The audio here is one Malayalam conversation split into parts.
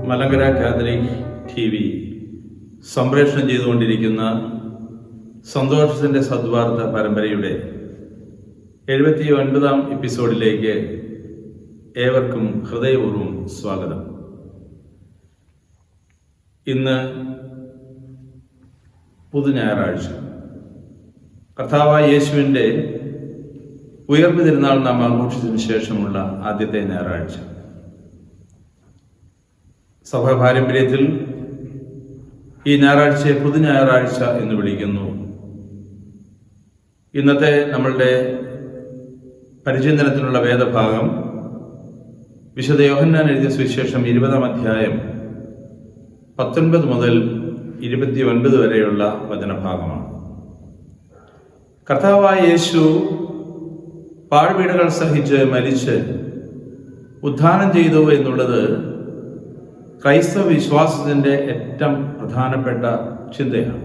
മലങ്കര കാത്തലിക് TV സംപ്രേഷണം ചെയ്തുകൊണ്ടിരിക്കുന്ന സന്തോഷത്തിൻ്റെ സദ്വാർത്ത പരമ്പരയുടെ 79ാം എപ്പിസോഡിലേക്ക് ഏവർക്കും ഹൃദയപൂർവ്വം സ്വാഗതം. ഇന്ന് പുതുഞായറാഴ്ച, കർത്താവായ യേശുവിൻ്റെ ഉയർപ്പ് തിരുനാൾ നാം ആഘോഷിച്ചതിന് ശേഷമുള്ള ആദ്യത്തെ ഞായറാഴ്ച. സഭാ പാരമ്പര്യത്തിൽ ഈ ഞായറാഴ്ചയെ പുതുഞായറാഴ്ച എന്ന് വിളിക്കുന്നു. ഇന്നത്തെ നമ്മളുടെ പരിചിന്തനത്തിനുള്ള വേദഭാഗം വിശുദ്ധ യോഹന്നാൻ എഴുതിയ സുവിശേഷം 20-ാം അധ്യായം 19 മുതൽ 29 വരെയുള്ള വചനഭാഗമാണ്. കർത്താവായ യേശു പാഴ്പീഡകൾ സഹിച്ച് മരിച്ച് ഉത്ഥാനം ചെയ്തു എന്നുള്ളത് ക്രൈസ്തവ വിശ്വാസത്തിൻ്റെ ഏറ്റവും പ്രധാനപ്പെട്ട ചിന്തയാണ്.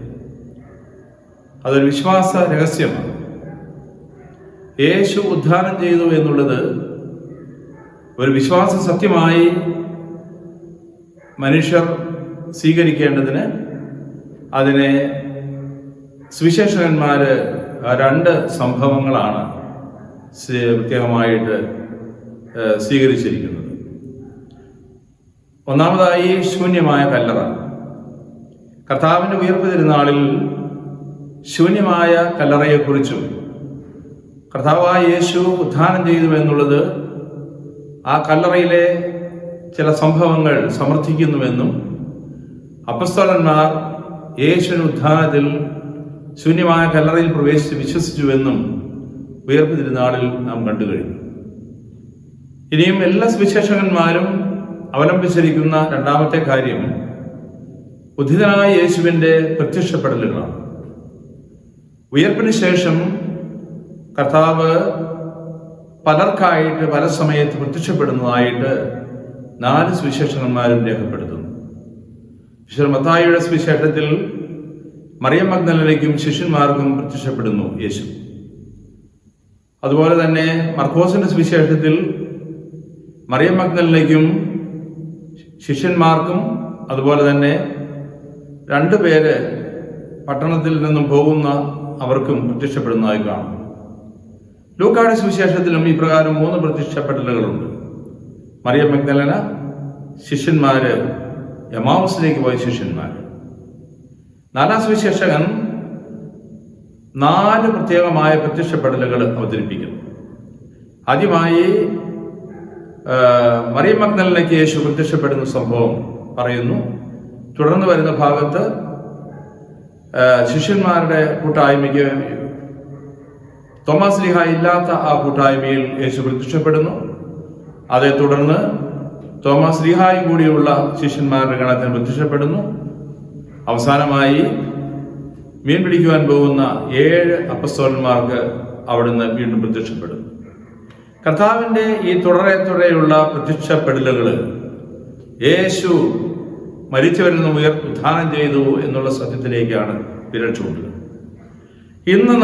അതൊരു വിശ്വാസ രഹസ്യമാണ്. യേശു ഉത്ഥാനം ചെയ്തു എന്നുള്ളത് ഒരു വിശ്വാസ സത്യമായി മനുഷ്യർ സ്വീകരിക്കേണ്ടതിന് അതിനെ സുവിശേഷകന്മാർ 2 സംഭവങ്ങളാണ് പ്രത്യേകമായിട്ട് സ്വീകരിച്ചിരിക്കുന്നത്. ഒന്നാമതായി ശൂന്യമായ കല്ലറ. കർത്താവിൻ്റെ ഉയർപ്പ് തിരുനാളിൽ ശൂന്യമായ കല്ലറയെക്കുറിച്ചും കർത്താവായ യേശു ഉത്ഥാനം ചെയ്തു എന്നുള്ളത് ആ കല്ലറയിലെ ചില സംഭവങ്ങൾ സമർത്ഥിക്കുന്നുവെന്നും അപ്പസ്തോലന്മാർ യേശുവിൻ്റെ ഉത്ഥാനത്തിൽ ശൂന്യമായ കല്ലറയിൽ പ്രവേശിച്ച് വിശ്വസിച്ചുവെന്നും ഉയർപ്പ് തിരുനാളിൽ നാം കണ്ടു കഴിഞ്ഞു. ഇനിയും എല്ലാ സുവിശേഷകന്മാരും അവലംബിച്ചിരിക്കുന്ന രണ്ടാമത്തെ കാര്യം ഉദ്ധിതനായ യേശുവിൻ്റെ പ്രത്യക്ഷപ്പെടലുകളാണ്. ഉയർപ്പിന് ശേഷം കർത്താവ് പലർക്കായിട്ട് പല സമയത്ത് പ്രത്യക്ഷപ്പെടുന്നതായിട്ട് 4 സുവിശേഷകന്മാരും രേഖപ്പെടുത്തുന്നു. വിശുദ്ധ മത്തായിയുടെ സുവിശേഷത്തിൽ മറിയം മഗ്ദലനയ്ക്കും ശിഷ്യന്മാർക്കും പ്രത്യക്ഷപ്പെടുന്നു യേശു. അതുപോലെ തന്നെ മർക്കോസിന്റെ സുവിശേഷത്തിൽ മറിയം മഗ്ദലനയ്ക്കും ശിഷ്യന്മാർക്കും അതുപോലെ തന്നെ 2 പേര് പട്ടണത്തിൽ നിന്നും പോകുന്ന അവർക്കും പ്രത്യക്ഷപ്പെടുന്നതായി കാണും. ലൂക്കായുടെ സുവിശേഷത്തിലും ഈ പ്രകാരം 3 പ്രത്യക്ഷപ്പെടലുകളുണ്ട്. മറിയം മഗ്ദലന, ശിഷ്യന്മാര്, എമാവുസിലേക്ക് പോയ ശിഷ്യന്മാർ. 4-ാം സുവിശേഷകൻ 4 പ്രത്യേകമായ പ്രത്യക്ഷപ്പെടലുകൾ അവതരിപ്പിക്കുന്നു. ആദ്യമായി മറിയം മഗ്ദലനയ്ക്ക് യേശു പ്രത്യക്ഷപ്പെടുന്ന സംഭവം പറയുന്നു. തുടർന്ന് വരുന്ന ഭാഗത്ത് ശിഷ്യന്മാരുടെ കൂട്ടായ്മയ്ക്ക്, തോമാസ് ലീഹ ഇല്ലാത്ത ആ കൂട്ടായ്മയിൽ യേശു പ്രത്യക്ഷപ്പെടുന്നു. അതേ തുടർന്ന് തോമാസ് ലീഹായും കൂടിയുള്ള ശിഷ്യന്മാരുടെ ഗണത്തിന് പ്രത്യക്ഷപ്പെടുന്നു. അവസാനമായി മീൻ പിടിക്കുവാൻ പോകുന്ന 7 അപ്പസ്തോലന്മാർക്ക് അവിടുന്ന് വീണ്ടും പ്രത്യക്ഷപ്പെടുന്നു. കർത്താവിൻ്റെ ഈ തുടരെയുള്ള പ്രത്യക്ഷപ്പെടലുകൾ യേശു മരിച്ചവരിൽ നിന്ന് ഉത്ഥാനം ചെയ്തു എന്നുള്ള സത്യത്തിലേക്കാണ് വിരൽ ചൂണ്ടുന്നത്. ഇന്ന്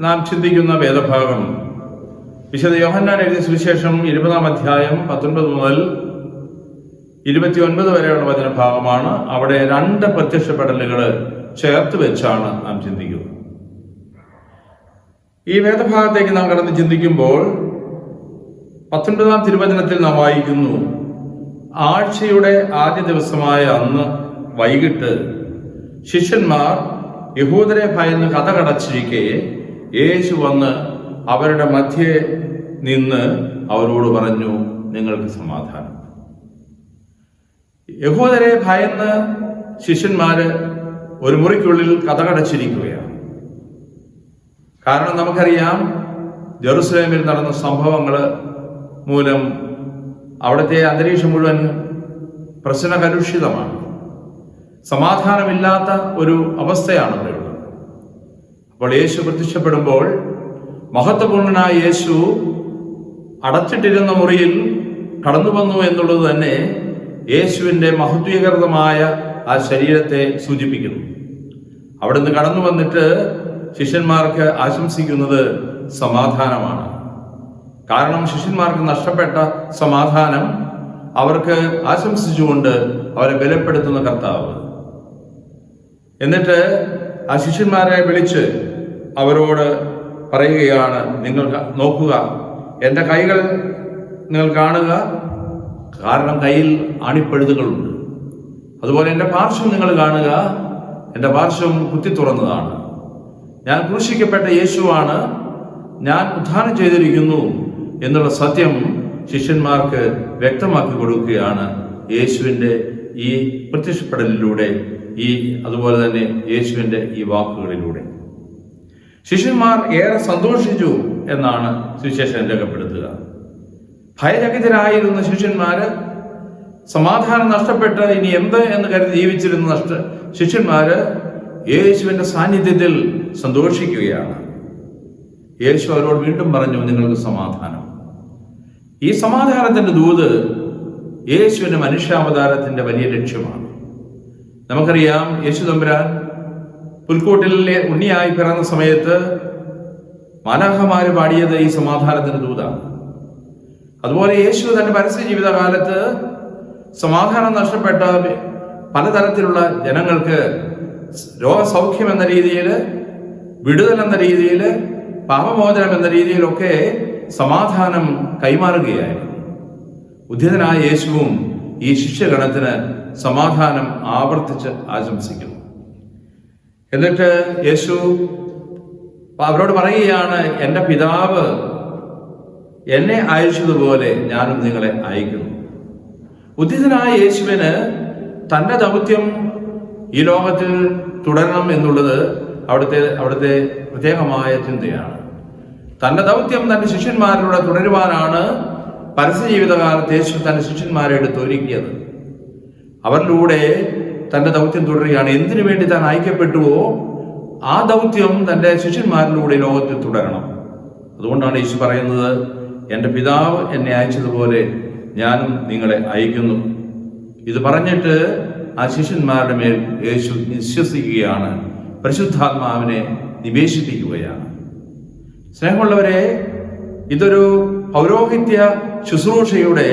നാം ചിന്തിക്കുന്ന വേദഭാഗം വിശുദ്ധ യോഹന്നാൻ എഴുതിയ സുവിശേഷം 20-ാം അധ്യായം 19 മുതൽ 29 വരെയുള്ള വചനഭാഗമാണ്. അവിടെ 2 പ്രത്യക്ഷപ്പെടലുകൾ ചേർത്ത് വെച്ചാണ് നാം ചിന്തിക്കുന്നത്. ഈ വേദഭാഗത്തേക്ക് നാം കടന്ന് ചിന്തിക്കുമ്പോൾ 19-ാം തിരുവചനത്തിൽ നാം വായിക്കുന്നു, ആഴ്ചയുടെ ആദ്യ ദിവസമായ അന്ന് വൈകിട്ട് ശിഷ്യന്മാർ യഹൂദരെ ഭയന്ന് കതകടച്ചിരിക്കെ യേശു വന്ന് അവരുടെ മധ്യേ നിന്ന് അവരോട് പറഞ്ഞു, നിങ്ങൾക്ക് സമാധാനം. യഹൂദരെ ഭയന്ന് ശിഷ്യന്മാര് ഒരു മുറിക്കുള്ളിൽ കതകടച്ചിരിക്കുകയാണ്. കാരണം നമുക്കറിയാം, ജെറുസലേമിൽ നടന്ന സംഭവങ്ങൾ മൂലം അവിടുത്തെ അന്തരീക്ഷം മുഴുവൻ പ്രശ്നകലുഷിതമാണ്. സമാധാനമില്ലാത്ത ഒരു അവസ്ഥയാണ് അവിടെയുള്ളത്. അപ്പോൾ യേശു പ്രത്യക്ഷപ്പെടുമ്പോൾ മഹത്വപൂർണനായ യേശു അടച്ചിട്ടിരുന്ന മുറിയിൽ കടന്നു വന്നു എന്നുള്ളത് തന്നെ യേശുവിൻ്റെ മഹത്വീകൃതമായ ആ ശരീരത്തെ സൂചിപ്പിക്കുന്നു. അവിടുന്ന് കടന്നു വന്നിട്ട് ശിഷ്യന്മാർക്ക് ആശംസിക്കുന്നത് സമാധാനമാണ്. കാരണം ശിഷ്യന്മാർക്ക് നഷ്ടപ്പെട്ട സമാധാനം അവർക്ക് ആശംസിച്ചുകൊണ്ട് അവരെ ബലപ്പെടുത്തുന്ന കർത്താവ്. എന്നിട്ട് ആ ശിഷ്യന്മാരെ വിളിച്ച് അവരോട് പറയുകയാണ്, നിങ്ങൾ നോക്കുക, എൻ്റെ കൈകൾ നിങ്ങൾ കാണുക, കാരണം കയ്യിൽ ആണിപ്പഴുതുകളുണ്ട്. അതുപോലെ എൻ്റെ പാർശ്വം നിങ്ങൾ കാണുക, എൻ്റെ പാർശ്വം കുത്തി തുറന്നതാണ്. ഞാൻ ക്രൂശിക്കപ്പെട്ട യേശുവാണ്, ഞാൻ ഉദ്ധാനം ചെയ്തിരിക്കുന്നു എന്നുള്ള സത്യം ശിഷ്യന്മാർക്ക് വ്യക്തമാക്കി കൊടുക്കുകയാണ് യേശുവിൻ്റെ ഈ പ്രത്യക്ഷപ്പെടലിലൂടെ, അതുപോലെ തന്നെ യേശുവിൻ്റെ ഈ വാക്കുകളിലൂടെ. ശിഷ്യന്മാർ ഏറെ സന്തോഷിച്ചു എന്നാണ് സുവിശേഷം രേഖപ്പെടുത്തുക. ഭയരഹിതരായിരുന്ന ശിഷ്യന്മാര്, സമാധാനം നഷ്ടപ്പെട്ട് ഇനി എന്ത് എന്ന് കരുതി ജീവിച്ചിരുന്ന ശിഷ്യന്മാര് യേശുവിന്റെ സാന്നിധ്യത്തിൽ സന്തോഷിക്കുകയാണ്. യേശു അവരോട് വീണ്ടും പറഞ്ഞു, നിങ്ങൾക്ക് സമാധാനം. ഈ സമാധാനത്തിന്റെ ദൂത് യേശുവിന്റെ മനുഷ്യാവതാരത്തിന്റെ വലിയ ലക്ഷ്യമാണ്. നമുക്കറിയാം, യേശു തമ്പുരാൻ പുൽക്കൂട്ടിലെ ഉണ്ണിയായി പിറന്ന സമയത്ത് മാലാഖമാര് പാടിയത് ഈ സമാധാനത്തിന്റെ ദൂതാണ്. അതുപോലെ യേശു തന്റെ പരസ്യ ജീവിതകാലത്ത് സമാധാനം നഷ്ടപ്പെട്ട പലതരത്തിലുള്ള ജനങ്ങൾക്ക് രോഗസൗഖ്യം എന്ന രീതിയിൽ, വിടുതൽ എന്ന രീതിയിൽ, പാപമോചനം എന്ന രീതിയിലൊക്കെ സമാധാനം കൈമാറുകയായിരുന്നു. ഉദ്ധിതനായ യേശുവും ഈ ശിഷ്യഗണത്തിന് സമാധാനം ആവർത്തിച്ച് ആശംസിക്കുന്നു. എന്നിട്ട് യേശു അവരോട് പറയുകയാണ്, എൻ്റെ പിതാവ് എന്നെ അയച്ചതുപോലെ ഞാനും നിങ്ങളെ അയക്കുന്നു. ഉദ്ധിതനായ യേശുവിന് തൻ്റെ ദൗത്യം ഈ ലോകത്തിൽ തുടരണം എന്നുള്ളത് അവിടുത്തെ പ്രത്യേകമായ ചിന്തയാണ്. തൻ്റെ ദൗത്യം തൻ്റെ ശിഷ്യന്മാരിലൂടെ തുടരുവാനാണ് പരസ്യ ജീവിതകാലത്ത് യേശു തൻ്റെ ശിഷ്യന്മാരെ എടുത്തൊരുക്കിയത്. അവരിലൂടെ തൻ്റെ ദൗത്യം തുടരുകയാണ്. എന്തിനു വേണ്ടി താൻ അയക്കപ്പെട്ടുവോ ആ ദൗത്യം തൻ്റെ ശിഷ്യന്മാരിലൂടെ ലോകത്തിൽ തുടരണം. അതുകൊണ്ടാണ് യേശു പറയുന്നത്, എൻ്റെ പിതാവ് എന്നെ അയച്ചതുപോലെ ഞാനും നിങ്ങളെ അയക്കുന്നു. ഇത് പറഞ്ഞിട്ട് ആ ശിഷ്യന്മാരുടെ മേൽ യേശു വിശ്വസിക്കുകയാണ്, പരിശുദ്ധാത്മാവിനെ നിവേശിപ്പിക്കുകയാണ്. സ്നേഹമുള്ളവരെ, ഇതൊരു പൗരോഹിത്യ ശുശ്രൂഷയുടെ,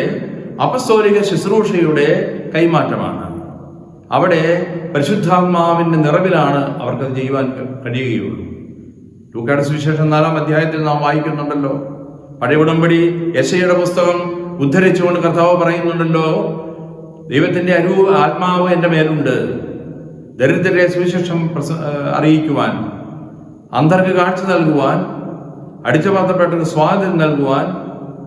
അപ്പസ്തോലിക ശുശ്രൂഷയുടെ കൈമാറ്റമാണ്. അവിടെ പരിശുദ്ധാത്മാവിന്റെ നിറവിലാണ് അവർക്കത് ചെയ്യുവാൻ കഴിയുകയുള്ളൂ. ലൂക്കായുടെ സുവിശേഷം 4-ാം അധ്യായത്തിൽ നാം വായിക്കുന്നുണ്ടല്ലോ, പഴയ ഉടമ്പടി യെശയ്യായുടെ പുസ്തകം ഉദ്ധരിച്ചുകൊണ്ട് കർത്താവ് പറയുന്നുണ്ടല്ലോ, ദൈവത്തിന്റെ ആത്മാവ് എൻ്റെ മേലുണ്ട്, ദരിദ്രരെ സുവിശേഷം അറിയിക്കുവാൻ, അന്ധർക്ക് കാഴ്ച നൽകുവാൻ, അടിച്ചമർത്തപ്പെട്ടവർക്ക് സ്വാതന്ത്ര്യം നൽകുവാൻ,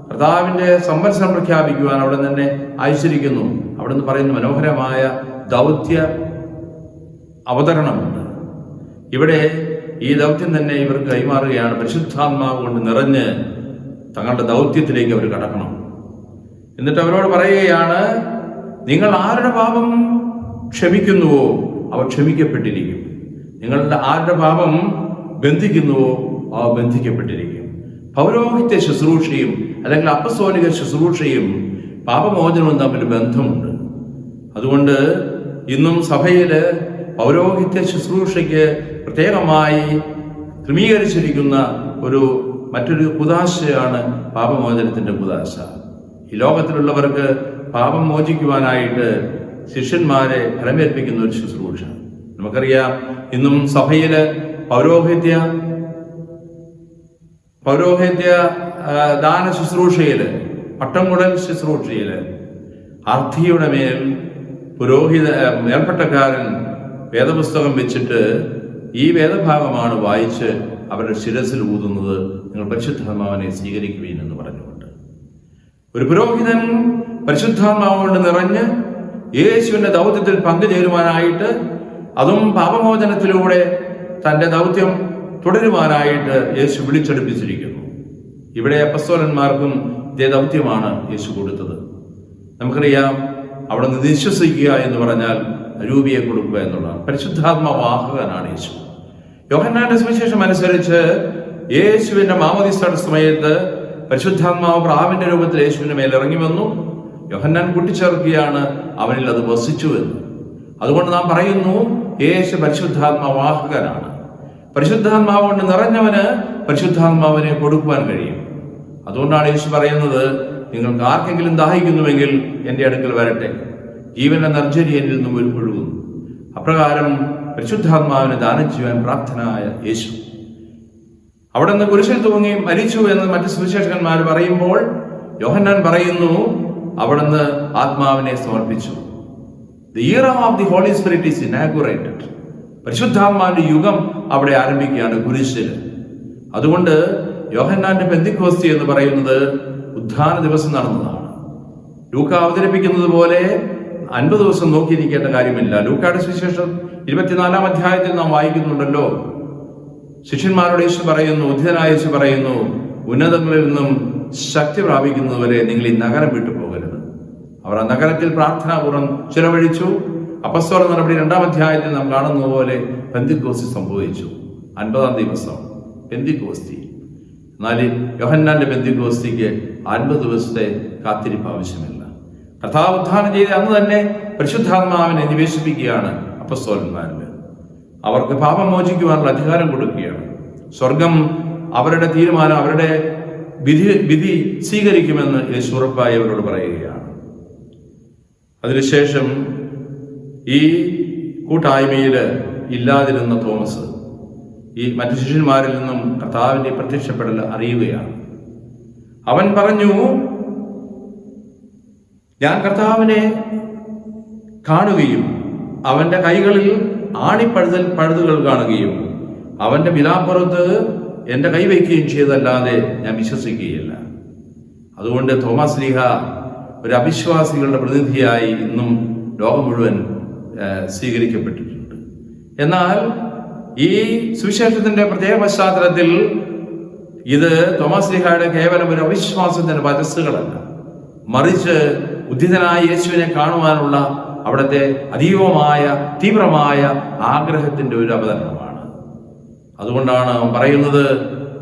കർത്താവിന്റെ സംവത്സരം പ്രഖ്യാപിക്കുവാൻ അവിടെ തന്നെ അയച്ചിരിക്കുന്നു. അവിടെ നിന്ന് പറയുന്ന മനോഹരമായ ദൗത്യ അവതരണമുണ്ട്. ഇവിടെ ഈ ദൗത്യം തന്നെ ഇവർക്ക് കൈമാറുകയാണ്. പരിശുദ്ധാത്മാവ് കൊണ്ട് നിറഞ്ഞ് തങ്ങളുടെ ദൗത്യത്തിലേക്ക് അവർ കടക്കണം. എന്നിട്ട് അവരോട് പറയുകയാണ്, നിങ്ങൾ ആരുടെ പാപം ക്ഷമിക്കുന്നുവോ അവ ക്ഷമിക്കപ്പെട്ടിരിക്കും, നിങ്ങളുടെ ആരുടെ പാപം ബന്ധിക്കുന്നുവോ അവ ബന്ധിക്കപ്പെട്ടിരിക്കും. പൗരോഹിത്യ ശുശ്രൂഷയും അല്ലെങ്കിൽ അപ്പസ്തോലിക ശുശ്രൂഷയും പാപമോചനവും തമ്മിൽ ബന്ധമുണ്ട്. അതുകൊണ്ട് ഇന്നും സഭയിൽ പൗരോഹിത്യ ശുശ്രൂഷയ്ക്ക് പ്രത്യേകമായി ക്രമീകരിച്ചിരിക്കുന്ന മറ്റൊരു കുദാശയാണ് പാപമോചനത്തിന്റെ കുദാശ. ഈ ലോകത്തിലുള്ളവർക്ക് പാപം മോചിക്കുവാനായിട്ട് ശിഷ്യന്മാരെ ഫലമേൽപ്പിക്കുന്ന ഒരു ശുശ്രൂഷ. നമുക്കറിയാം, ഇന്നും സഭയില് പൗരോഹിത്യ ദാന ശുശ്രൂഷയില്, പട്ടം കുടൽ ശുശ്രൂഷയില് അർത്ഥിയുടെ മേൽ മേൽപ്പട്ടക്കാരൻ വേദപുസ്തകം വെച്ചിട്ട് ഈ വേദഭാഗമാണ് വായിച്ച് അവരുടെ ശിരസിൽ ഊതുന്നത്, നിങ്ങൾ പരിശുദ്ധാത്മാവിനെ സ്വീകരിക്കുകയും എന്ന് പറഞ്ഞുകൊണ്ട്. ഒരു പുരോഹിതൻ പരിശുദ്ധാത്മാവ് കൊണ്ട് നിറഞ്ഞ് യേശുവിന്റെ ദൗത്യത്തിൽ പങ്കുചേരുവാനായിട്ട്, അതും പാപമോചനത്തിലൂടെ തന്റെ ദൗത്യം തുടരുവാനായിട്ട് യേശു വിളിച്ചെടുപ്പിച്ചിരിക്കുന്നു. ഇവിടെ അപ്പസ്തോലന്മാർക്കും ഇതേ ദൗത്യമാണ് യേശു കൊടുത്തത്. നമുക്കറിയാം, അവിടെ നിന്ന് വിശ്വസിക്കുക എന്ന് പറഞ്ഞാൽ രൂപിയെ കൊടുക്കുക എന്നുള്ളതാണ്. പരിശുദ്ധാത്മവാഹകനാണ് യേശു. യോഹന്നാന്റെ സുവിശേഷം അനുസരിച്ച് യേശുവിന്റെ മാമോദീസയുടെ സമയത്ത് പരിശുദ്ധാത്മാവ് പ്രാവിന്റെ രൂപത്തിൽ യേശുവിന്റെ മേൽ ഇറങ്ങി വന്നു. യോഹന്നാൻ കൂട്ടിച്ചേർക്കുകയാണ്, അവനിൽ അത് വസിച്ചു എന്ന്. അതുകൊണ്ട് നാം പറയുന്നു, യേശു പരിശുദ്ധാത്മവാഹകനാണ്. പരിശുദ്ധാത്മാവ് കൊണ്ട് നിറഞ്ഞവന് പരിശുദ്ധാത്മാവിനെ കൊടുക്കുവാൻ കഴിയും. അതുകൊണ്ടാണ് യേശു പറയുന്നത്, നിങ്ങൾക്ക് ആർക്കെങ്കിലും ദാഹിക്കുന്നുവെങ്കിൽ എൻ്റെ അടുക്കൽ വരട്ടെ, ജീവന്റെ നർജ്ജരി എന്നിൽ നിന്നും ഒഴുകുന്നു. അപ്രകാരം പരിശുദ്ധാത്മാവിനെ ദാനം ചെയ്യുവാൻ പ്രാപ്തനായ യേശു അവിടെ നിന്ന് കുരിശിൽ തൂങ്ങി മരിച്ചു എന്ന് മറ്റ് സുവിശേഷകന്മാർ പറയുമ്പോൾ യോഹന്നാൻ പറയുന്നു, അവിടുന്ന് ആത്മാവിനെ സമർപ്പിച്ചു. The era of the Holy Spirit is inaugurated. പരിശുദ്ധാത്മാവിന്റെ യുഗം അവിടെ ആരംഭിക്കുകയാണ് കുരിശിൽ. അതുകൊണ്ട് യോഹന്നാന്റെ പെന്തിക്കോസ്തി എന്ന് പറയുന്നത് ഉദ്ധാന ദിവസം നടന്നതാണ്. ലൂക്ക അവതരിപ്പിക്കുന്നത് പോലെ 50 ദിവസം നോക്കിയിരിക്കേണ്ട കാര്യമില്ല. ലൂക്കയുടെ സുവിശേഷം 24-ാം അധ്യായത്തിൽ നാം വായിക്കുന്നുണ്ടല്ലോ, ശിഷ്യന്മാരോട് യേശു പറയുന്നു, ഉദ്ധിതനായ യേശു പറയുന്നു, ഉന്നതങ്ങളിൽ നിന്നും ശക്തി പ്രാപിക്കുന്നതുവരെ നിങ്ങൾ ഈ നഗരം വിട്ടു പോകരുത്. അവർ ആ നഗരത്തിൽ പ്രാർത്ഥനാപൂർവ്വം ചിലവഴിച്ചു. അപ്പസ്തോല നടപടി 2-ാം അധ്യായത്തിൽ നാം കാണുന്നത് പോലെ പെന്തിക്കോസ്തി സംഭവിച്ചു. 50-ാം ദിവസം പെന്തിക്കോസ്തി. എന്നാൽ യോഹന്നാന്റെ പെന്തിക്കോസ്തിക്ക് 50 ദിവസത്തെ കാത്തിരിപ്പ് ആവശ്യമില്ല. കർത്താവ് ഉദ്ധാനം ചെയ്ത് അന്ന് തന്നെ പരിശുദ്ധാത്മാവിനെ നിവേശിപ്പിക്കുകയാണ് അപ്പസ്തോലന്മാരിൽ. അവർക്ക് പാപം മോചിക്കുവാനുള്ള അധികാരം കൊടുക്കുകയാണ്. സ്വർഗം അവരുടെ തീരുമാനം, അവരുടെ വിധി സ്വീകരിക്കുമെന്ന് യേശു ഉറപ്പായി അവരോട് പറയുകയാണ്. അതിനുശേഷം ഈ കൂട്ടായ്മയിൽ ഇല്ലാതിരുന്ന തോമസ് ഈ മറ്റു ശിഷ്യന്മാരിൽ നിന്നും കർത്താവിന്റെ പ്രത്യക്ഷപ്പെടൽ അറിയുകയാണ്. അവൻ പറഞ്ഞു, ഞാൻ കർത്താവിനെ കാണുകയും അവന്റെ കൈകളിൽ പഴുതുകൾ കാണുകയും അവന്റെ വിലാപ്പുറത്ത് എന്റെ കൈവയ്ക്കുകയും ചെയ്തല്ലാതെ ഞാൻ വിശ്വസിക്കുകയില്ല. അതുകൊണ്ട് തോമസ് ശ്ലീഹ ഒരു അവിശ്വാസികളുടെ പ്രതിനിധിയായി ഇന്നും ലോകം മുഴുവൻ സ്വീകരിക്കപ്പെട്ടിട്ടുണ്ട്. എന്നാൽ ഈ സുവിശേഷത്തിന്റെ പ്രത്യേക പശ്ചാത്തലത്തിൽ ഇത് തോമസ് ശ്ലീഹയുടെ കേവലം ഒരു അവിശ്വാസത്തിന്റെ വരസ്സുകളല്ല, മറിച്ച് ഉദ്ധിതനായ യേശുവിനെ കാണുവാനുള്ള അവിടുത്തെ അതീവമായ തീവ്രമായ ആഗ്രഹത്തിന്റെ ഒരു അവതരണമാണ്. അതുകൊണ്ടാണ് പറയുന്നത്,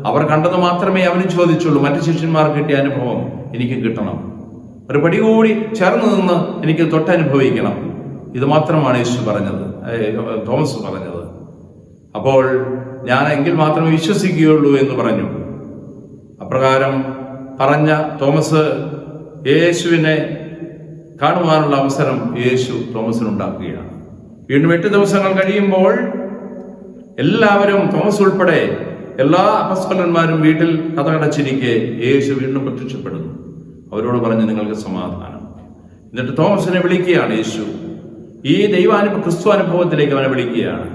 അവർ കണ്ടത് മാത്രമേ അവന് ചോദിച്ചുള്ളൂ. മറ്റു ശിഷ്യന്മാർക്ക് കിട്ടിയ അനുഭവം എനിക്ക് കിട്ടണം, ഒരു പടി കൂടി ചേർന്ന് നിന്ന് എനിക്ക് തൊട്ടനുഭവിക്കണം. ഇത് മാത്രമാണ് യേശു പറഞ്ഞത്, തോമസ് പറഞ്ഞത്. അപ്പോൾ ഞാൻ എങ്കിൽ മാത്രമേ വിശ്വസിക്കുകയുള്ളൂ എന്ന് പറഞ്ഞു. അപ്രകാരം പറഞ്ഞ തോമസ് യേശുവിനെ കാണുവാനുള്ള അവസരം യേശു തോമസിനുണ്ടാക്കുകയാണ്. വീണ്ടും 8 ദിവസങ്ങൾ കഴിയുമ്പോൾ എല്ലാവരും, തോമസ് ഉൾപ്പെടെ എല്ലാ അപ്പസ്തോലന്മാരും വീട്ടിൽ കഥകടച്ചിരിക്കെ യേശു വീണ്ടും പ്രത്യക്ഷപ്പെടുന്നു. അവരോട് പറഞ്ഞു, നിങ്ങൾക്ക് സമാധാനം. എന്നിട്ട് തോമസിനെ വിളിക്കുകയാണ് യേശു. ഈ ക്രിസ്തു അനുഭവത്തിലേക്ക് അവനെ വിളിക്കുകയാണ്.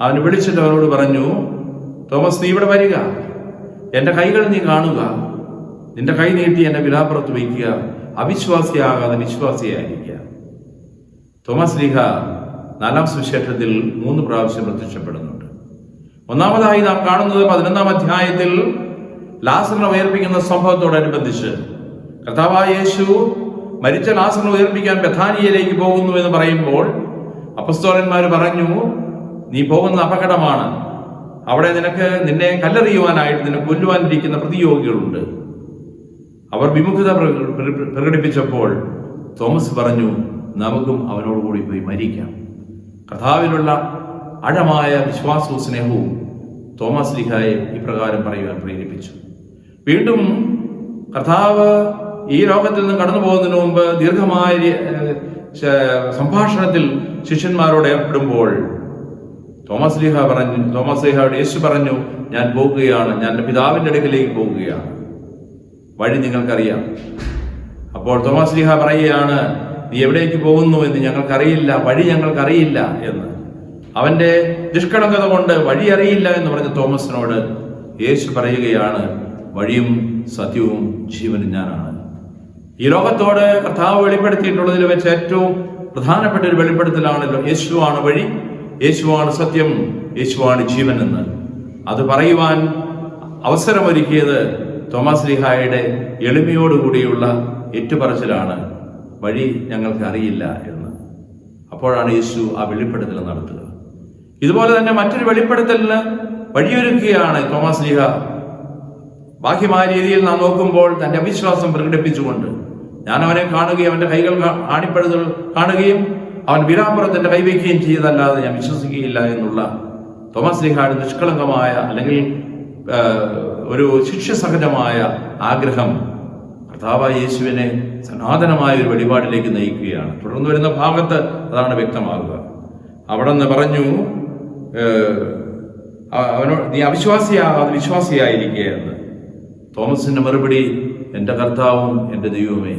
അവനെ വിളിച്ചിട്ട് അവരോട് പറഞ്ഞു, തോമസ്, നീ ഇവിടെ വരിക, എൻ്റെ കൈകൾ നീ കാണുക, നിന്റെ കൈ നീട്ടി എൻ്റെ വിലാപ്പുറത്ത് വയ്ക്കുക, അവിശ്വാസിയാകാതെ വിശ്വാസിയായിരിക്കുക. തോമസ് ശ്ലീഹ 4-ാം സുവിശേഷത്തിൽ 3 പ്രാവശ്യം പ്രത്യക്ഷപ്പെടുന്നുണ്ട്. ഒന്നാമതായി നാം കാണുന്നത് 11-ാം അധ്യായത്തിൽ ലാസറിനെ ഉയർപ്പിക്കുന്ന സംഭവത്തോടനുബന്ധിച്ച് കർത്താവായ യേശു മരിച്ച ലാസറിനെ ഉയർപ്പിക്കാൻ ബഥാനിയയിലേക്ക് പോകുന്നു എന്ന് പറയുമ്പോൾ അപ്പസ്തോലന്മാർ പറഞ്ഞു, നീ പോകുന്ന അപകടമാണ്, അവിടെ നിന്നെ കല്ലെറിയുവാനായിട്ട് നിന്നെ കൊല്ലുവാനിരിക്കുന്ന പ്രതിയോഗികളുണ്ട്. അവർ വിമുഖത പ്രകടിപ്പിച്ചപ്പോൾ തോമസ് പറഞ്ഞു, നമുക്കും അവനോടുകൂടി പോയി മരിക്കാം. കർത്താവിലുള്ള ആഴമായ വിശ്വാസവും സ്നേഹവും തോമസ് ശ്ലീഹായെ ഇപ്രകാരം പറയുവാൻ പ്രേരിപ്പിച്ചു. വീണ്ടും കർത്താവ് ഈ ലോകത്തിൽ നിന്ന് കടന്നു പോകുന്നതിന് മുമ്പ് ദീർഘമായ സംഭാഷണത്തിൽ ശിഷ്യന്മാരോട് ഏർപ്പെടുമ്പോൾ തോമസ് ശ്ലീഹയോട് യേശു പറഞ്ഞു, ഞാൻ പോകുകയാണ്, ഞാൻ എൻ്റെ പിതാവിൻ്റെ അടുക്കലേക്ക് പോകുകയാണ്, വഴി നിങ്ങൾക്കറിയാം. അപ്പോൾ തോമസ് ശ്ലീഹ പറയുകയാണ്, നീ എവിടേക്ക് പോകുന്നു എന്ന് ഞങ്ങൾക്കറിയില്ല, വഴി ഞങ്ങൾക്കറിയില്ല എന്ന്. അവന്റെ നിഷ്കളങ്കത കൊണ്ട് വഴി അറിയില്ല എന്ന് പറഞ്ഞ തോമസിനോട് യേശു പറയുകയാണ്, വഴിയും സത്യവും ജീവനും ഞാനാണ്. ഈ ലോകത്തോട് കർത്താവ് വെളിപ്പെടുത്തിയിട്ടുള്ളതിൽ വെച്ച് ഏറ്റവും പ്രധാനപ്പെട്ട ഒരു വെളിപ്പെടുത്തലാണല്ലോ യേശുവാണ് വഴി, യേശുവാണ് സത്യം, യേശുവാണ് ജീവൻ എന്ന്. അത് പറയുവാൻ അവസരമൊരുക്കിയത് തോമസ് ശ്ലീഹായുടെ എളിമയോടുകൂടിയുള്ള ഏറ്റുപറച്ചിലാണ്, വഴി ഞങ്ങൾക്ക് അറിയില്ല എന്ന്. അപ്പോഴാണ് യേശു ആ വെളിപ്പെടുത്തൽ നടത്തുക. ഇതുപോലെ തന്നെ മറ്റൊരു വെളിപ്പെടുത്തലിന് വഴിയൊരുക്കുകയാണ് തോമസ് ശ്ലീഹ. ബാഹ്യമായ രീതിയിൽ നാം നോക്കുമ്പോൾ തന്റെ അവിശ്വാസം പ്രകടിപ്പിച്ചുകൊണ്ട്, ഞാൻ അവനെ കാണുകയും അവന്റെ കൈകൾ ആണിപ്പഴുതുകൾ കാണുകയും അവൻ വിലാപ്പുറത്തിന്റെ കൈവയ്ക്കുകയും ചെയ്തല്ലാതെ ഞാൻ വിശ്വസിക്കുകയില്ല എന്നുള്ള തോമസ് ശ്ലീഹയുടെ നിഷ്കളങ്കമായ അല്ലെങ്കിൽ ഒരു ശിക്ഷസഹജമായ ആഗ്രഹം കർത്താവായ യേശുവിനെ സനാതനമായ ഒരു വെളിപാടിലേക്ക് നയിക്കുകയാണ്. തുടർന്ന് വരുന്ന ഭാഗത്ത് അതാണ് വ്യക്തമാകുക. അവിടെ നിന്ന് പറഞ്ഞു, അവനോട് നീ അവിശ്വാസിയാകാതെ വിശ്വാസിയായിരിക്കുകയെന്ന്. തോമസിന്റെ മറുപടി, എൻ്റെ കർത്താവും എൻ്റെ ദൈവമേ.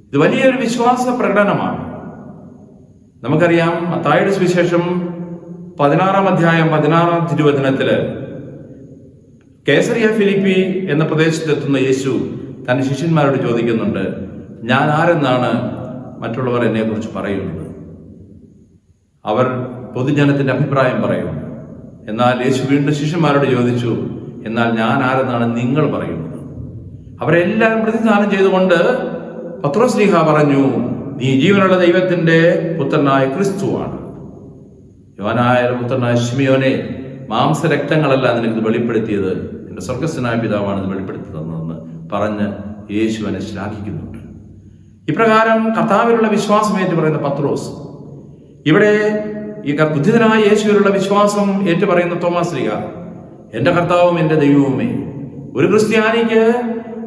ഇത് വലിയൊരു വിശ്വാസ പ്രകടനമാണ്. നമുക്കറിയാം, മത്തായിയുടെ സുവിശേഷം 16-ാം അധ്യായം 16-ാം തിരുവചനത്തില് കേസറിയ ഫിലിപ്പി എന്ന പ്രദേശത്തെത്തുന്ന യേശു തന്റെ ശിഷ്യന്മാരോട് ചോദിക്കുന്നുണ്ട്, ഞാൻ ആരെന്നാണ് മറ്റുള്ളവർ എന്നെ കുറിച്ച് പറയുന്നത്? അവർ പൊതുജനത്തിന്റെ അഭിപ്രായം പറയും. എന്നാൽ യേശു വീണ്ടും ശിഷ്യന്മാരോട് ചോദിച്ചു, എന്നാൽ ഞാൻ ആരെന്നാണ് നിങ്ങൾ പറയുന്നത്? അവരെല്ലാം പ്രതിദാനം ചെയ്തുകൊണ്ട് പത്രോസ് ശ്ലീഹ പറഞ്ഞു, നീ ജീവനുള്ള ദൈവത്തിന്റെ പുത്രനായ ക്രിസ്തുവാണ്. യോഹന്നായ പുത്രനായ ശിമിയോനെ, മാംസരക്തങ്ങളല്ല നിനക്ക് വെളിപ്പെടുത്തിയത്, എൻ്റെ സ്വർഗസ്ഥനായ പിതാവാണ് ഇത് വെളിപ്പെടുത്തി തന്നതെന്ന് പറഞ്ഞ് യേശുവിനെ ശ്ലാഘിക്കുന്നുണ്ട്. ഇപ്രകാരം കർത്താവിലുള്ള വിശ്വാസം ഏറ്റുപറയുന്ന പത്രോസ്, ഇവിടെ ഈ ബുദ്ധിതനായ യേശുവിലുള്ള വിശ്വാസം ഏറ്റുപറയുന്ന തോമാസ് ശ്ലീഹ, എൻ്റെ കർത്താവും എൻ്റെ ദൈവവുമേ. ഒരു ക്രിസ്ത്യാനിക്ക്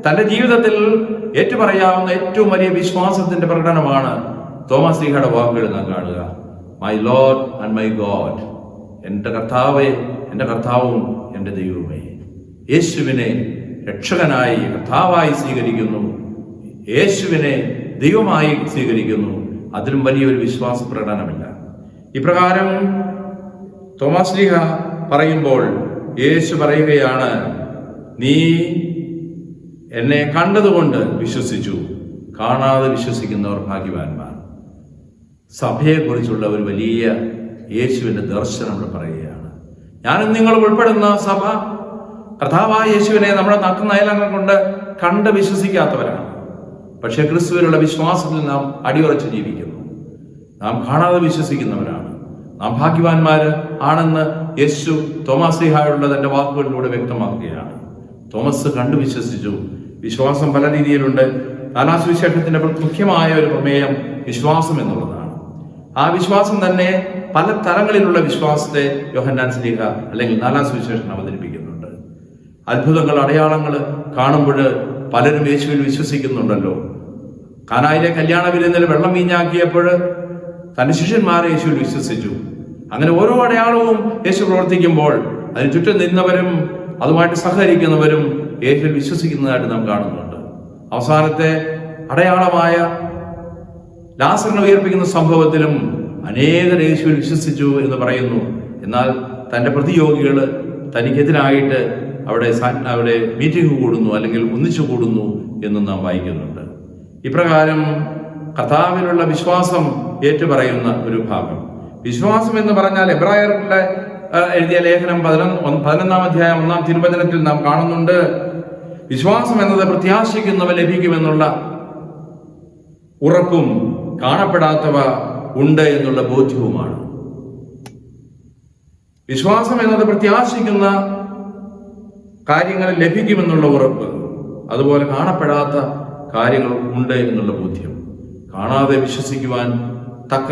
തന്റെ ജീവിതത്തിൽ ഏറ്റുപറയാവുന്ന ഏറ്റവും വലിയ വിശ്വാസത്തിന്റെ പ്രകടനമാണ് തോമാസ് ശ്ലീഹയുടെ വാക്കുകൾ നാം കാണുക. My Lord and my God. എൻ്റെ കർത്താവേ, എൻ്റെ കർത്താവും എൻ്റെ ദൈവവുമേ. യേശുവിനെ രക്ഷകനായി കർത്താവായി സ്വീകരിക്കുന്നു, യേശുവിനെ ദൈവമായി സ്വീകരിക്കുന്നു. അതിലും വലിയൊരു വിശ്വാസ പ്രകടനമില്ല. ഇപ്രകാരം തോമാസ് ശ്ലീഹ പറയുമ്പോൾ യേശു പറയുകയാണ്, നീ എന്നെ കണ്ടതുകൊണ്ട് വിശ്വസിച്ചു, കാണാതെ വിശ്വസിക്കുന്നവർ ഭാഗ്യവാന്മാർ. സഭയെക്കുറിച്ചുള്ള ഒരു വലിയ യേശുവിന്റെ ദർശനം ഇവിടെ പറയുകയാണ്. ഞാനും നിങ്ങൾ ഉൾപ്പെടുന്ന സഭ കർത്താവായ യേശുവിനെ നമ്മുടെ നട്ടുനയലങ്ങൾ കൊണ്ട് കണ്ട് വിശ്വസിക്കാത്തവരാണ്. പക്ഷെ ക്രിസ്തുവിലുള്ള വിശ്വാസത്തിൽ നാം അടിയുറച്ച് ജീവിക്കുന്നു. നാം കാണാതെ വിശ്വസിക്കുന്നവരാണ്. നാം ഭാഗ്യവാന്മാര് ആണെന്ന് യേശു തോമാസ് ശ്ലീഹായുള്ള തന്റെ വാക്കുകളിലൂടെ വ്യക്തമാക്കുകയാണ്. തോമസ് കണ്ടു വിശ്വസിച്ചു. വിശ്വാസം പല രീതിയിലുണ്ട്. നാലാം സുവിശേഷത്തിന്റെ മുഖ്യമായ ഒരു പ്രമേയം വിശ്വാസം എന്നുള്ളതാണ്. ആ വിശ്വാസം തന്നെ പല തലങ്ങളിലുള്ള വിശ്വാസത്തെ യോഹന്നാൻ ശ്ലീഹ അല്ലെങ്കിൽ നാലാം സുവിശേഷം അവതരിപ്പിക്കുന്നുണ്ട്. അത്ഭുതങ്ങൾ, അടയാളങ്ങൾ കാണുമ്പോൾ പലരും യേശുവിൽ വിശ്വസിക്കുന്നുണ്ടല്ലോ. കാനായിലെ കല്യാണ വിരുന്നിൽ വെള്ളം വീഞ്ഞാക്കിയപ്പോൾ തന്റെ ശിഷ്യന്മാരെ യേശുവിൽ വിശ്വസിച്ചു. അങ്ങനെ ഓരോ അടയാളവും യേശു പ്രവർത്തിക്കുമ്പോൾ അതിന് ചുറ്റും നിന്നവരും അതുമായിട്ട് സഹകരിക്കുന്നവരും യേശുവിൽ വിശ്വസിക്കുന്നതായിട്ട് നാം കാണുന്നുണ്ട്. അവസാനത്തെ അടയാളമായ ലാസറിനെ ഉയർപ്പിക്കുന്ന സംഭവത്തിലും അനേകർ യേശുവിൽ വിശ്വസിച്ചു എന്ന് പറയുന്നു. എന്നാൽ തന്റെ പ്രതിയോഗികൾ തനിക്കെതിരായിട്ട് അവിടെ മീറ്റിംഗ് കൂടുന്നു അല്ലെങ്കിൽ ഒന്നിച്ചു കൂടുന്നു എന്നും നാം വായിക്കുന്നുണ്ട്. ഇപ്രകാരം കർത്താവിലുള്ള വിശ്വാസം ഏറ്റുപറയുന്ന ഒരു ഭാഗം. വിശ്വാസം എന്ന് പറഞ്ഞാൽ എബ്രായരുടെ എഴുതിയ ലേഖനം 11-ാം അധ്യായം 1-ാം തിരുവചനത്തിൽ നാം കാണുന്നുണ്ട്, വിശ്വാസം എന്നത് പ്രത്യാശിക്കുന്നവ ലഭിക്കുമെന്നുള്ള ഉറപ്പും കാണപ്പെടാത്തവ ഉണ്ട് എന്നുള്ള ബോധ്യവുമാണ്. വിശ്വാസം എന്നത് പ്രത്യാശിക്കുന്ന കാര്യങ്ങൾ ലഭിക്കുമെന്നുള്ള ഉറപ്പ്, അതുപോലെ കാണപ്പെടാത്ത കാര്യങ്ങൾ ഉണ്ട് എന്നുള്ള ബോധ്യം. കാണാതെ വിശ്വസിക്കുവാൻ തക്ക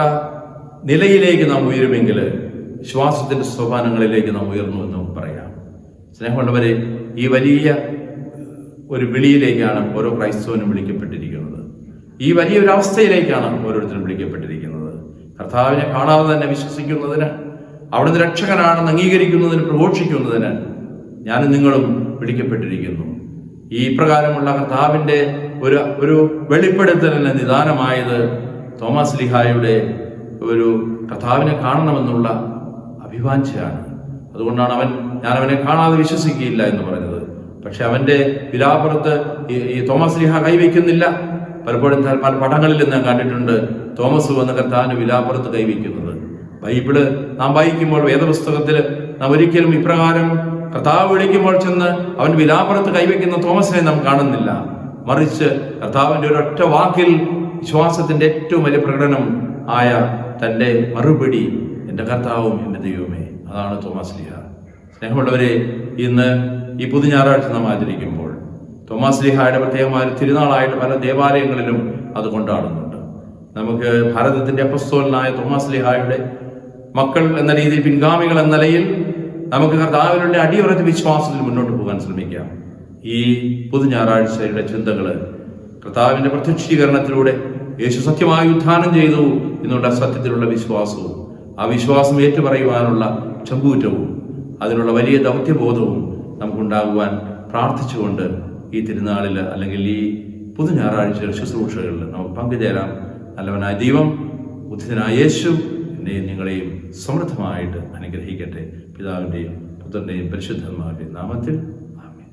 നിലയിലേക്ക് നാം ഉയരുമെങ്കിൽ വിശ്വാസത്തിന്റെ സോപാനങ്ങളിലേക്ക് നാം ഉയർന്നു എന്ന് നമുക്ക് പറയാം. സ്നേഹമുള്ളവരെ, ഈ വലിയ ഒരു വിളിയിലേക്കാണ് ഓരോ ക്രൈസ്തവനും വിളിക്കപ്പെട്ടിരിക്കുന്നത്. ഈ വലിയൊരു അവസ്ഥയിലേക്കാണ് ഓരോരുത്തരും വിളിക്കപ്പെട്ടിരിക്കുന്നത്. കർത്താവിനെ കാണാതെ തന്നെ വിശ്വസിക്കുന്നതിന്, അവിടുന്ന് രക്ഷകനാണെന്ന് അംഗീകരിക്കുന്നതിന്, പ്രഘോഷിക്കുന്നതിന് ഞാനും നിങ്ങളും വിളിക്കപ്പെട്ടിരിക്കുന്നു. ഈ പ്രകാരമുള്ള കർത്താവിന്റെ ഒരു വെളിപ്പെടുത്തലിന് നിദാനമായത് തോമാസ് ശ്ലീഹായുടെ ഒരു കർത്താവിനെ കാണണമെന്നുള്ള അഭിവാഞ്ചയാണ്. അതുകൊണ്ടാണ് ഞാൻ അവനെ കാണാതെ വിശ്വസിക്കുകയില്ല എന്ന് പറഞ്ഞത്. പക്ഷെ അവന്റെ വിലാപ്പുറത്ത് ഈ തോമസ് ശ്ലീഹ കൈവയ്ക്കുന്നില്ല. പലപ്പോഴും പല പടങ്ങളിൽ നാം കണ്ടിട്ടുണ്ട് തോമസ് വന്ന് കർത്താവിന്റെ വിലാപ്പുറത്ത് കൈവയ്ക്കുന്നത്. ബൈബിള് നാം വായിക്കുമ്പോൾ, വേദപുസ്തകത്തിൽ നാം ഒരിക്കലും ഇപ്രകാരം കർത്താവ് വിളിക്കുമ്പോൾ ചെന്ന് അവൻ വിലാപ്പുറത്ത് കൈവയ്ക്കുന്ന തോമസിനെ നാം കാണുന്നില്ല. മറിച്ച് കർത്താവിന്റെ ഒരൊറ്റ വാക്കിൽ വിശ്വാസത്തിന്റെ ഏറ്റവും വലിയ പ്രകടനം ആയ തന്റെ മറുപടി, എൻ്റെ കർത്താവും എൻ്റെ ദൈവമേ. അതാണ് തോമാസ് ശ്ലീഹ. സ്നേഹമുള്ളവരെ, ഇന്ന് ഈ പുതു ഞായറാഴ്ച നാം ആചരിക്കുമ്പോൾ തോമാസ് ശ്ലീഹായുടെ പ്രത്യേകമായ തിരുനാളായിട്ട് പല ദേവാലയങ്ങളിലും അത് കൊണ്ടാടുന്നുണ്ട്. നമുക്ക് ഭാരതത്തിന്റെ അപ്പസ്തോലനായ തോമാസ് ശ്ലീഹായുടെ മക്കൾ എന്ന രീതിയിൽ, പിൻഗാമികൾ എന്ന നിലയിൽ നമുക്ക് കർത്താവിലുള്ള അടിയുറച്ച വിശ്വാസത്തിൽ മുന്നോട്ട് പോകാൻ ശ്രമിക്കാം. ഈ പുതു ഞായറാഴ്ചയുടെ ചിന്തകൾ കർത്താവിൻ്റെ പ്രത്യക്ഷീകരണത്തിലൂടെ യേശു സത്യമായി ഉത്ഥാനം ചെയ്തു എന്നുള്ള സത്യത്തിലുള്ള വിശ്വാസവും ആ വിശ്വാസം ഏറ്റുപറയുവാനുള്ള ചങ്കൂറ്റവും അതിനുള്ള വലിയ ദൗത്യബോധവും നമുക്കുണ്ടാകുവാൻ പ്രാർത്ഥിച്ചുകൊണ്ട് ഈ തിരുനാളിൽ അല്ലെങ്കിൽ ഈ പുതു ഞായറാഴ്ച ശുശ്രൂഷകളിൽ നമുക്ക് പങ്കുചേരാം. നല്ലവനായ ദൈവം, ഉദ്ധിതനായ യേശു എന്നെയും നിങ്ങളെയും സമൃദ്ധമായിട്ട് അനുഗ്രഹിക്കട്ടെ. പിതാവിൻ്റെയും പുത്രൻ്റെയും പരിശുദ്ധാത്മാവിൻ്റെയും നാമത്തിൽ ആമേൻ.